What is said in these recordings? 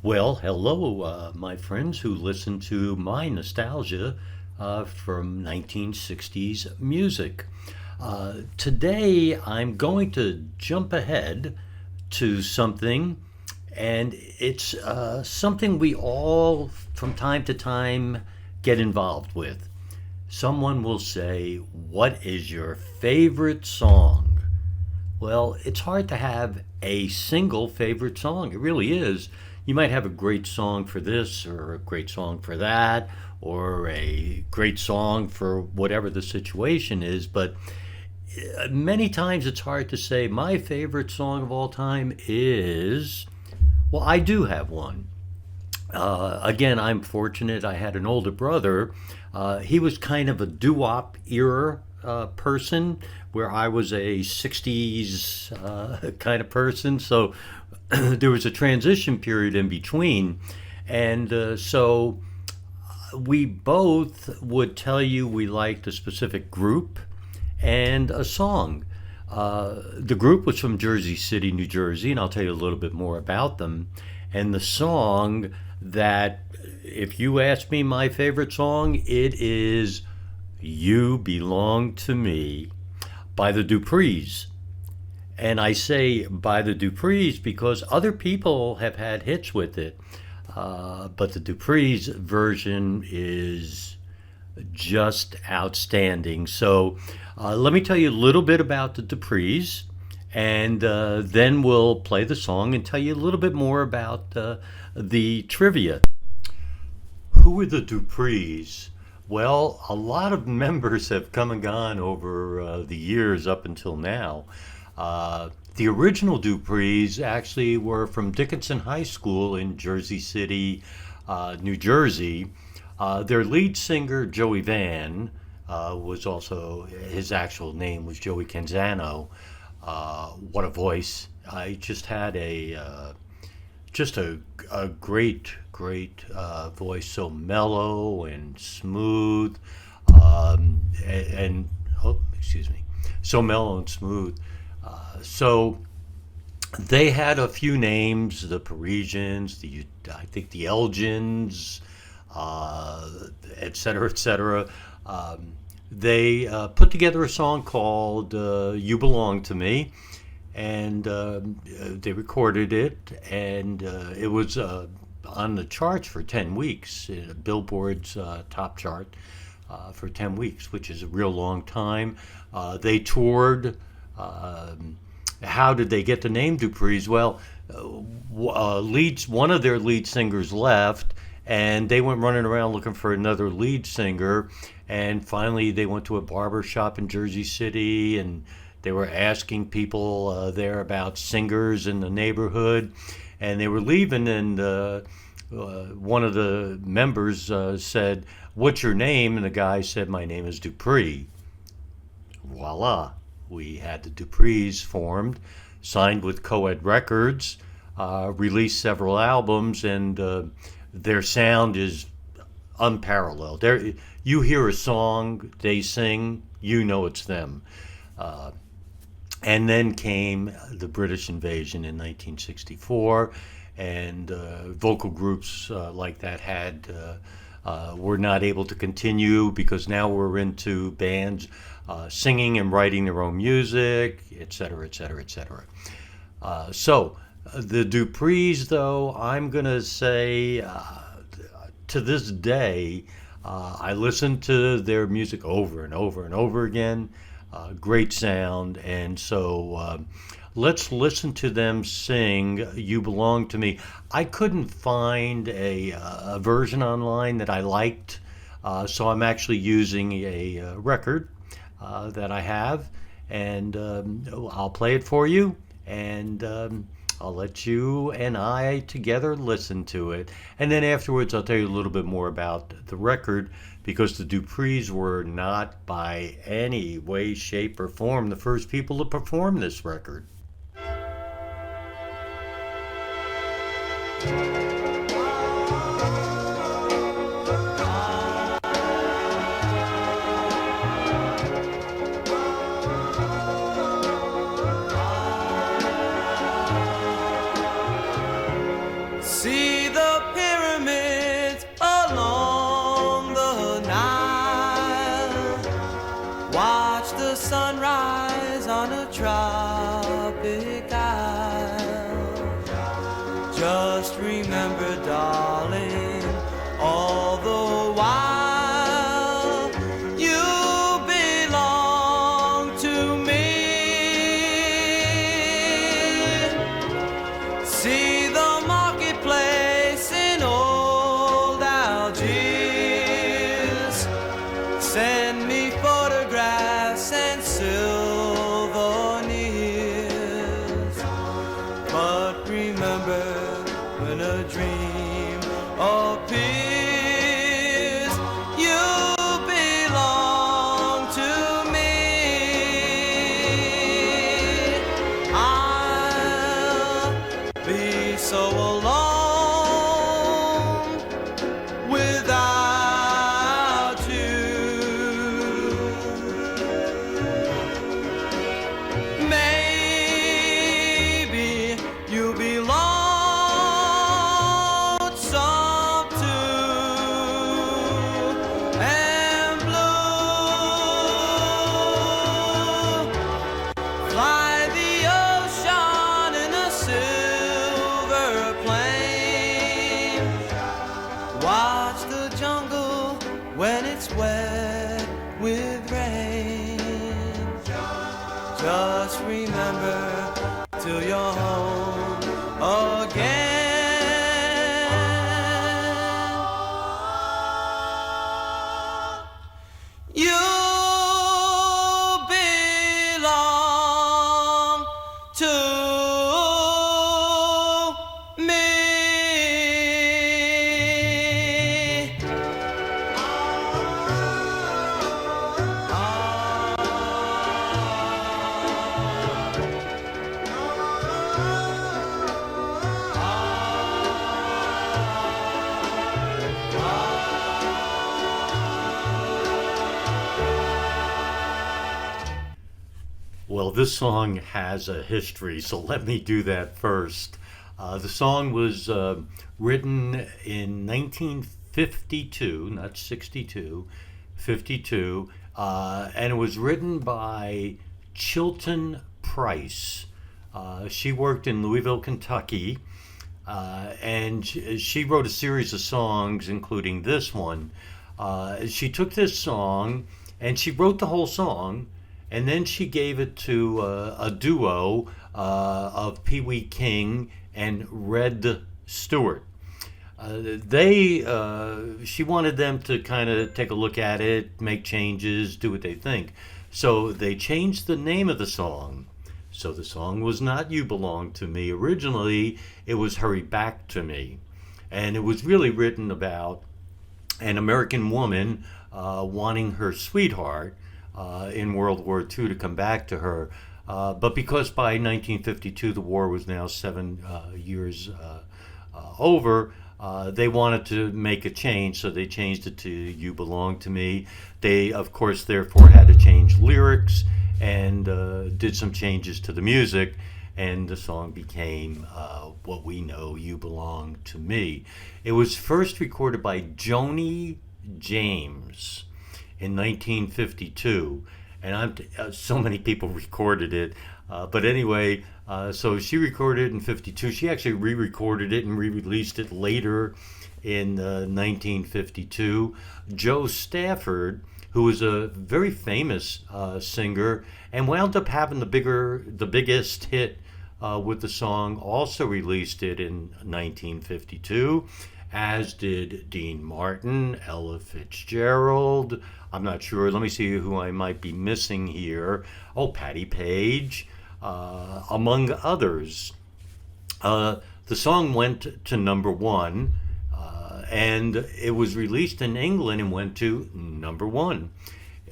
Well, hello, my friends who listen to my nostalgia from 1960s music. Today, I'm going to jump ahead to something, and it's something we all, from time to time, get involved with. Someone will say, "What is your favorite song?" Well, it's hard to have a single favorite song. It really is. You might have a great song for this, or a great song for that, or a great song for whatever the situation is, but many times it's hard to say my favorite song of all time is. Well, I do have one. Again, I'm fortunate. I had an older brother. He was kind of a doo-wop era person, where I was a 60s kind of person. So there was a transition period in between. And so we both would tell you we liked a specific group and a song. The group was from Jersey City, New Jersey, and I'll tell you a little bit more about them. And the song that, if you ask me my favorite song, it is You Belong to Me by the Duprees. And I say by the Duprees because other people have had hits with it. But the Duprees version is just outstanding. So let me tell you a little bit about the Duprees, and then we'll play the song and tell you a little bit more about the trivia. Who are the Duprees? Well, a lot of members have come and gone over the years up until now. The original Duprees actually were from Dickinson High School in Jersey City, New Jersey. Their lead singer, Joey Van, was also, his actual name was Joey Canzano. What a voice. I just had a great voice, so mellow and smooth, and oh, excuse me, so mellow and smooth. So they had a few names: the Parisians, I think the Elgins, et cetera, et cetera. They put together a song called "You Belong to Me," and they recorded it, and it was on the charts for 10 weeks, Billboard's top chart for 10 weeks, which is a real long time. They toured. How did they get the name Duprees? Well, one of their lead singers left, and they went running around looking for another lead singer. And finally, they went to a barber shop in Jersey City, and they were asking people there about singers in the neighborhood. And they were leaving, and one of the members said, "What's your name?" And the guy said, "My name is Dupree." Voila. We had the Duprees formed, signed with Coed Records, released several albums, and their sound is unparalleled. You hear a song they sing, you know it's them. Uh, and then came the British invasion in 1964, and vocal groups like that were not able to continue because now we're into bands singing and writing their own music, et cetera, et cetera, et cetera. So the Duprees, though, I'm going to say to this day, I listen to their music over and over and over again. Great sound. And so let's listen to them sing You Belong to Me. I couldn't find a version online that I liked, so I'm actually using a record that I have, and I'll play it for you, and I'll let you and I together listen to it. And then afterwards, I'll tell you a little bit more about the record, because the Duprees were not by any way, shape, or form the first people to perform this record. See the pyramids along the Nile. Watch the sunrise on a tropic isle. Just remember, darling, all the while you belong to me. See the marketplace in old Algiers. Send me photographs and souvenirs. But remember, when a dream appears, you belong to me. I'll be so alone without you. Maybe you'll be lonesome too, and blue. Fly the ocean in a silver plane. Watch the jungle when it's wet with rain. Just remember till you're home again. You belong to me. Well, this song has a history, so let me do that first. The song was written in 1952, not 62, 52, and it was written by Chilton Price. She worked in Louisville, Kentucky, and she wrote a series of songs, including this one. She took this song and she wrote the whole song, and then she gave it to a duo of Pee Wee King and Red Stewart. She wanted them to kind of take a look at it, make changes, do what they think. So they changed the name of the song. So the song was not You Belong to Me. Originally, it was Hurry Back to Me. And it was really written about an American woman wanting her sweetheart in World War II to come back to her. But because by 1952 the war was now 7 years over, they wanted to make a change, so they changed it to You Belong to Me. They, of course, therefore had to change lyrics and did some changes to the music, and the song became what we know, You Belong to Me. It was first recorded by Joni James in 1952, and so many people recorded it. But anyway, so she recorded it in 52. She actually re-recorded it and re-released it later in 1952. Joe Stafford, who was a very famous singer and wound up having the biggest hit with the song, also released it in 1952, as did Dean Martin, Ella Fitzgerald. I'm not sure. Let me see who I might be missing here. Oh, Patti Page, among others. The song went to number one, and it was released in England and went to number one.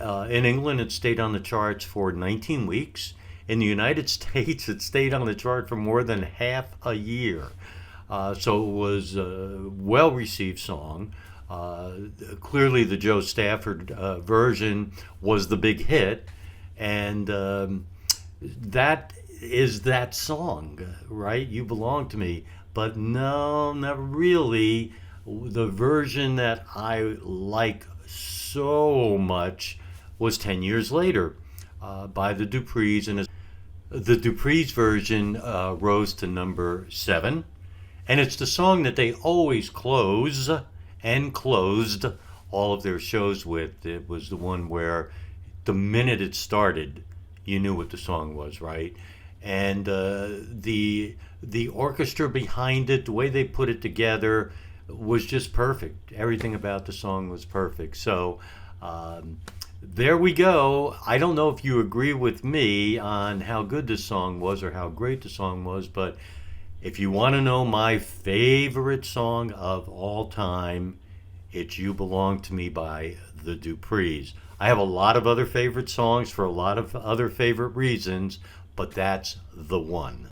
In England, it stayed on the charts for 19 weeks. In the United States, it stayed on the chart for more than half a year. So it was a well-received song. Clearly, the Joe Stafford version was the big hit, and that is that song, right? You Belong to Me. but no, not really. The version that I like so much was 10 years later by the Duprees, and the Duprees version rose to number 7, and it's the song that they always close and closed all of their shows with. It was the one where the minute it started, you knew what the song was, right? And the orchestra behind it, the way they put it together, was just perfect. Everything about the song was perfect. So there we go. I don't know if you agree with me on how good this song was or how great the song was, but if you want to know my favorite song of all time, it's You Belong to Me by the Duprees. I have a lot of other favorite songs for a lot of other favorite reasons, but that's the one.